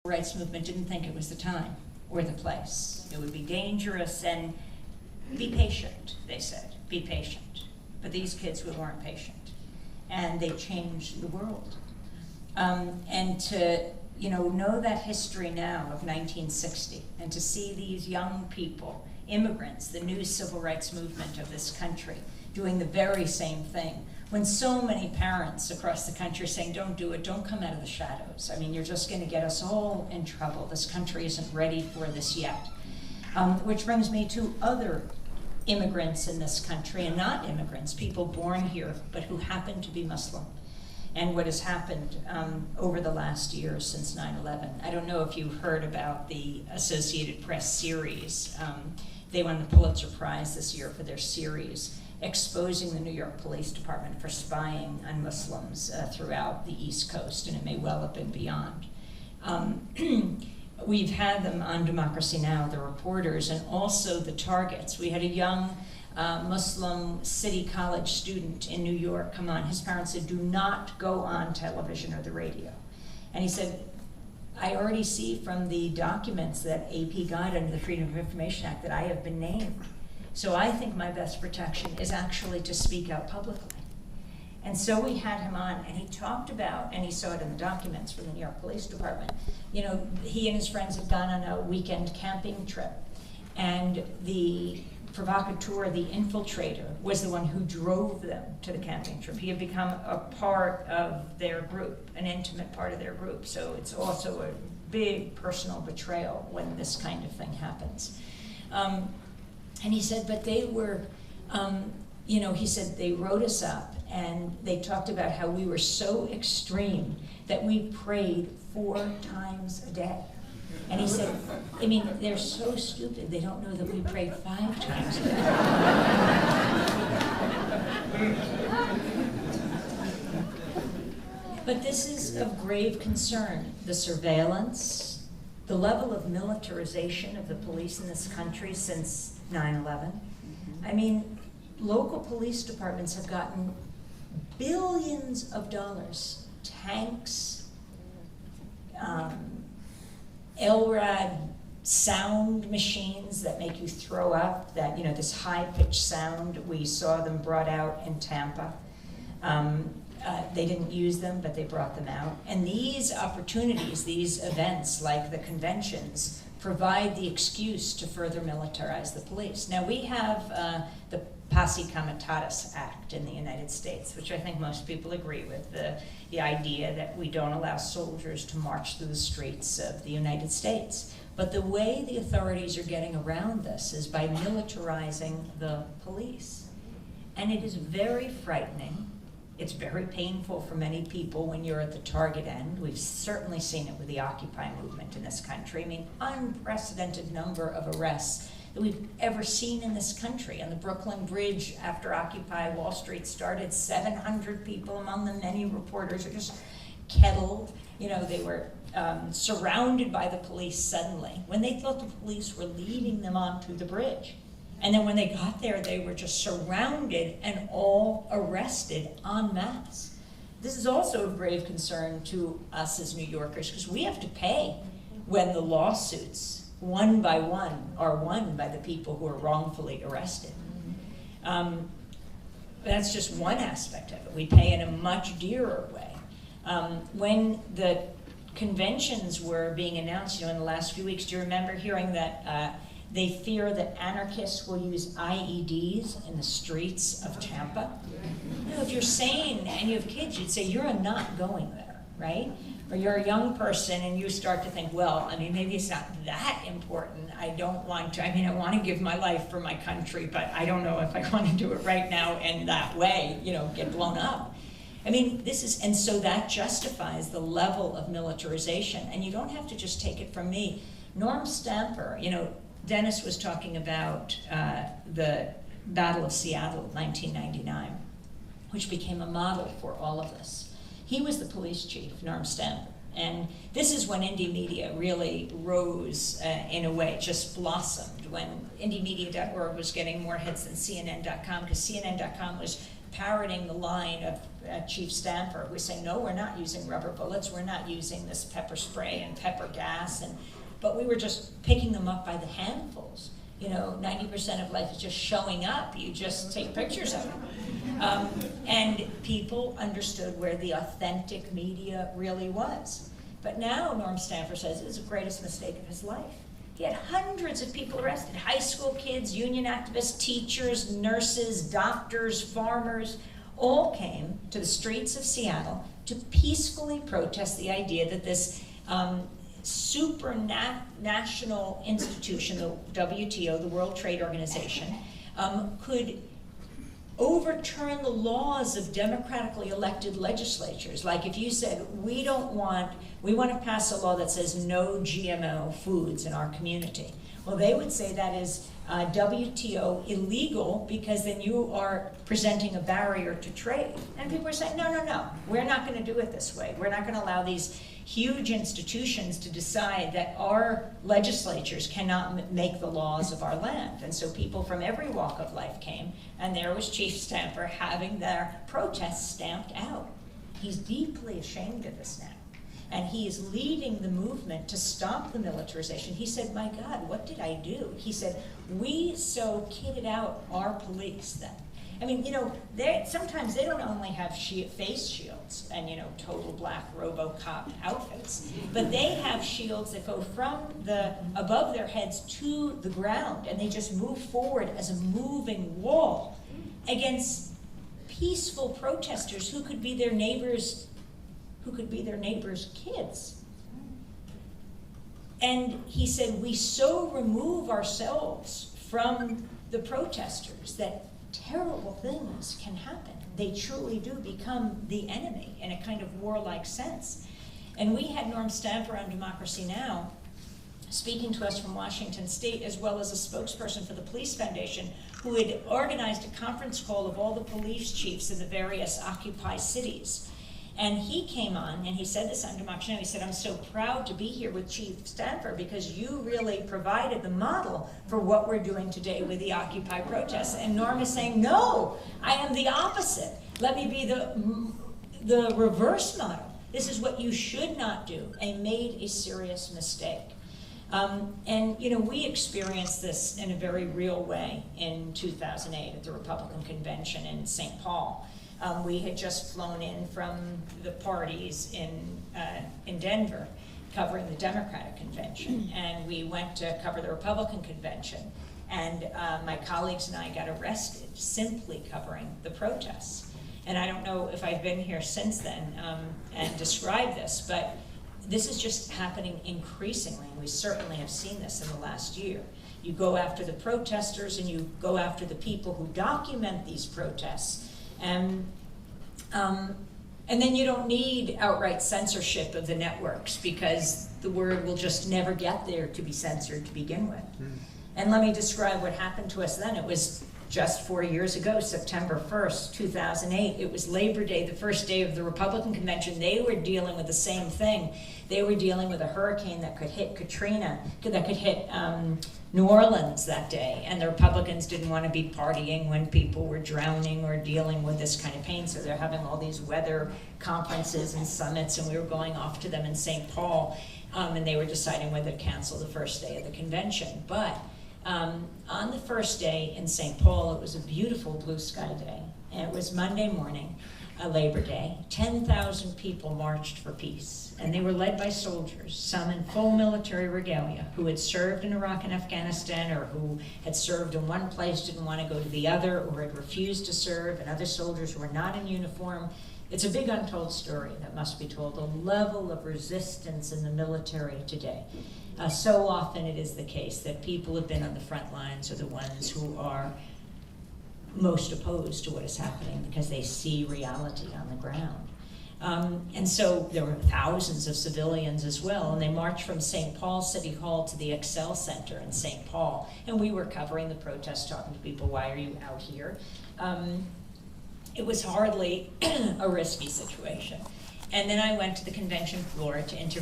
rights movement didn't think it was the time or the place. It would be dangerous, and be patient, they said, be patient. But these kids weren't patient, and they changed the world. And to know that history now of 1960, and to see these young people, immigrants, the new civil rights movement of this country, doing the very same thing, when so many parents across the country are saying, don't do it, don't come out of the shadows. I mean, you're just going to get us all in trouble. This country isn't ready for this yet. Which brings me to other immigrants in this country, and not immigrants, people born here, but who happen to be Muslim, and what has happened over the last years since 9/11. I don't know if you've heard about the Associated Press series. They won the Pulitzer Prize this year for their series exposing the New York Police Department for spying on Muslims throughout the East Coast, and it may well have been beyond. We've had them on Democracy Now!, the reporters, and also the targets. We had a young Muslim City College student in New York come on. His parents said, do not go on television or the radio. And he said, I already see from the documents that AP got under the Freedom of Information Act that I have been named. So I think my best protection is actually to speak out publicly. And so we had him on, and he talked about, and he saw it in the documents from the New York Police Department, he and his friends had gone on a weekend camping trip, and the provocateur, the infiltrator, was the one who drove them to the camping trip. He had become a part of their group, an intimate part of their group. So it's also a big personal betrayal when this kind of thing happens. And he said, but they were, he said they wrote us up and they talked about how we were so extreme that we prayed 4 times a day. And he said, I mean, they're so stupid, they don't know that we prayed 5 times a day. But this is of grave concern. The surveillance, the level of militarization of the police in this country since 9/11. I mean, local police departments have gotten billions of dollars, tanks, LRAD sound machines that make you throw up, that, this high-pitched sound. We saw them brought out in Tampa. They didn't use them, but they brought them out. And these opportunities, these events like the conventions, provide the excuse to further militarize the police. Now we have the Posse Comitatus Act in the United States, which I think most people agree with, the idea that we don't allow soldiers to march through the streets of the United States. But the way the authorities are getting around this is by militarizing the police. And it is very frightening. It's very painful for many people when you're at the target end. We've certainly seen it with the Occupy movement in this country. I mean, unprecedented number of arrests that we've ever seen in this country. On the Brooklyn Bridge, after Occupy Wall Street started, 700 people, among them many reporters, are just kettled. They were surrounded by the police suddenly when they thought the police were leading them onto the bridge. And then when they got there, they were just surrounded and all arrested en masse. This is also of grave concern to us as New Yorkers, because we have to pay when the lawsuits, one by one, are won by the people who are wrongfully arrested. That's just one aspect of it. We pay in a much dearer way. When the conventions were being announced, in the last few weeks, do you remember hearing that they fear that anarchists will use IEDs in the streets of Tampa? If you're sane and you have kids, you'd say, you're not going there, right? Or you're a young person and you start to think, well, maybe it's not that important. I don't want to, I want to give my life for my country, but I don't know if I want to do it right now and that way, get blown up. And so that justifies the level of militarization. And you don't have to just take it from me. Norm Stamper, Dennis was talking about the Battle of Seattle, 1999, which became a model for all of this. He was the police chief, Norm Stamper. And this is when indie media really rose in a way, just blossomed, when indiemedia.org was getting more hits than CNN.com, because CNN.com was parroting the line of Chief Stamper, who was saying, no, we're not using rubber bullets, we're not using this pepper spray and pepper gas, but we were just picking them up by the handfuls. 90% of life is just showing up. You just take pictures of them. And people understood where the authentic media really was. But now, Norm Stamper says, it was the greatest mistake of his life. He had hundreds of people arrested, high school kids, union activists, teachers, nurses, doctors, farmers, all came to the streets of Seattle to peacefully protest the idea that this supranational institution, the WTO, the World Trade Organization, could overturn the laws of democratically elected legislatures. Like if you said, we want to pass a law that says no GMO foods in our community. Well, they would say that is WTO illegal because then you are presenting a barrier to trade. And people are saying, no, we're not going to do it this way. We're not going to allow these huge institutions to decide that our legislatures cannot make the laws of our land. And so people from every walk of life came, and there was Chief Stamper having their protests stamped out. He's deeply ashamed of this now. And he is leading the movement to stop the militarization. He said, my God, what did I do? He said, we so kitted out our police then. I mean, sometimes they don't only have face shields and, total black RoboCop outfits, but they have shields that go from above their heads to the ground, and they just move forward as a moving wall against peaceful protesters who could be their neighbors' kids. And he said, we so remove ourselves from the protesters that terrible things can happen. They truly do become the enemy in a kind of warlike sense. And we had Norm Stamper on Democracy Now! Speaking to us from Washington State, as well as a spokesperson for the Police Foundation, who had organized a conference call of all the police chiefs in the various Occupy cities. And he came on, and he said this on Democracy Now! He said, I'm so proud to be here with Chief Stamper because you really provided the model for what we're doing today with the Occupy protests. And Norm is saying, no, I am the opposite. Let me be the reverse model. This is what you should not do. I made a serious mistake. And we experienced this in a very real way in 2008 at the Republican convention in St. Paul. We had just flown in from the parties in Denver covering the Democratic convention, and we went to cover the Republican convention. And my colleagues and I got arrested simply covering the protests. And I don't know if I've been here since then and described this, but this is just happening increasingly. We certainly have seen this in the last year. You go after the protesters and you go after the people who document these protests. And then you don't need outright censorship of the networks because the word will just never get there to be censored to begin with. And let me describe what happened to us then. It was just 4 years ago, September 1st, 2008. It was Labor Day, the first day of the Republican convention. They were dealing with the same thing. They were dealing with a hurricane that could hit Katrina, that could hit New Orleans that day. And the Republicans didn't want to be partying when people were drowning or dealing with this kind of pain. So they're having all these weather conferences and summits, and we were going off to them in St. Paul. And they were deciding whether to cancel the first day of the convention. But on the first day in St. Paul, it was a beautiful blue sky day. And it was Monday morning, Labor Day. 10,000 people marched for peace. And they were led by soldiers, some in full military regalia, who had served in Iraq and Afghanistan, or who had served in one place, didn't want to go to the other, or had refused to serve, and other soldiers who were not in uniform. It's a big untold story that must be told, the level of resistance in the military today. So often it is the case that people who have been on the front lines are the ones who are most opposed to what is happening because they see reality on the ground. And so there were thousands of civilians as well, and they marched from St. Paul City Hall to the Excel Center in St. Paul. And we were covering the protest, talking to people, why are you out here? It was hardly a risky situation. And then I went to the convention floor to interview